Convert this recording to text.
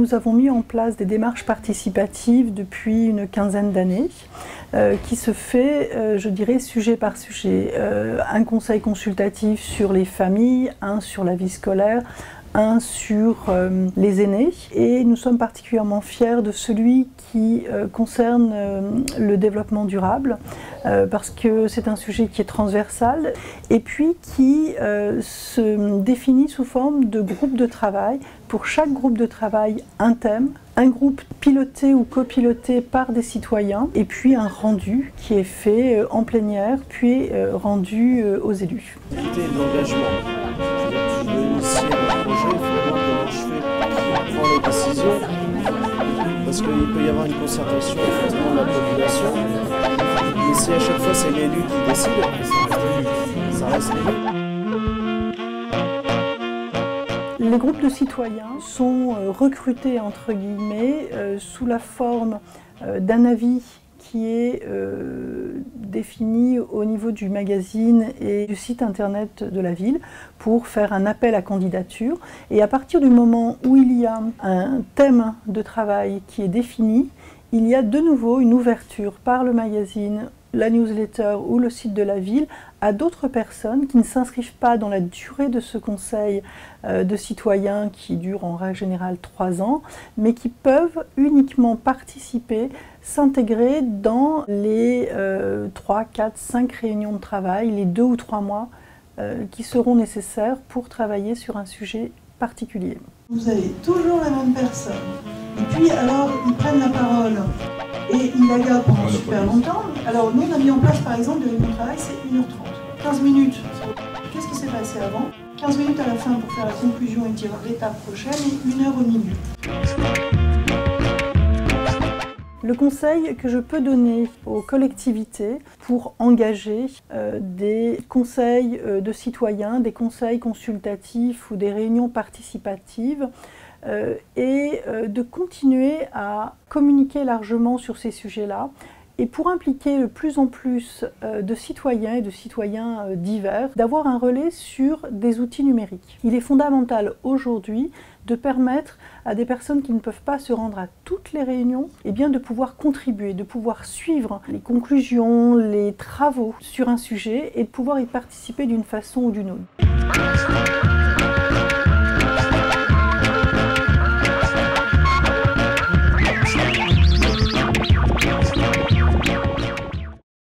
Nous avons mis en place des démarches participatives depuis une quinzaine d'années, qui se fait, je dirais, sujet par sujet. Un conseil consultatif sur les familles, un sur la vie scolaire, un sur les aînés, et nous sommes particulièrement fiers de celui qui concerne le développement durable, parce que c'est un sujet qui est transversal et puis qui se définit sous forme de groupe de travail. Pour chaque groupe de travail, un thème, un groupe piloté ou copiloté par des citoyens, et puis un rendu qui est fait en plénière, puis rendu aux élus. L'engagement. Je veux initier un projet, il faut voir comment je fais pour prendre les décisions, parce qu'il peut y avoir une concertation effectivement de la population, mais si à chaque fois c'est l'élu qui décide, ça reste l'élu. Les groupes de citoyens sont recrutés entre guillemets sous la forme d'un avis qui est défini au niveau du magazine et du site internet de la ville pour faire un appel à candidature. Et à partir du moment où il y a un thème de travail qui est défini, il y a de nouveau une ouverture par le magazine, la newsletter ou le site de la ville à d'autres personnes qui ne s'inscrivent pas dans la durée de ce conseil de citoyens qui dure en règle générale 3 ans, mais qui peuvent uniquement participer, s'intégrer dans les 3, 4, 5 réunions de travail, les 2 ou 3 mois qui seront nécessaires pour travailler sur un sujet particulier. Vous avez toujours la même personne. Et puis alors, ils prennent la parole et ils la gardent pendant super longtemps. Alors nous, on a mis en place par exemple des réunions de travail, c'est 1h30. 15 minutes, qu'est-ce qui s'est passé avant? 15 minutes à la fin pour faire la conclusion et dire l'étape prochaine, et 1 heure au milieu. Le conseil que je peux donner aux collectivités pour engager des conseils de citoyens, des conseils consultatifs ou des réunions participatives est de continuer à communiquer largement sur ces sujets-là et pour impliquer de plus en plus de citoyens et de citoyens divers, d'avoir un relais sur des outils numériques. Il est fondamental aujourd'hui de permettre à des personnes qui ne peuvent pas se rendre à toutes les réunions, eh bien de pouvoir contribuer, de pouvoir suivre les conclusions, les travaux sur un sujet et de pouvoir y participer d'une façon ou d'une autre.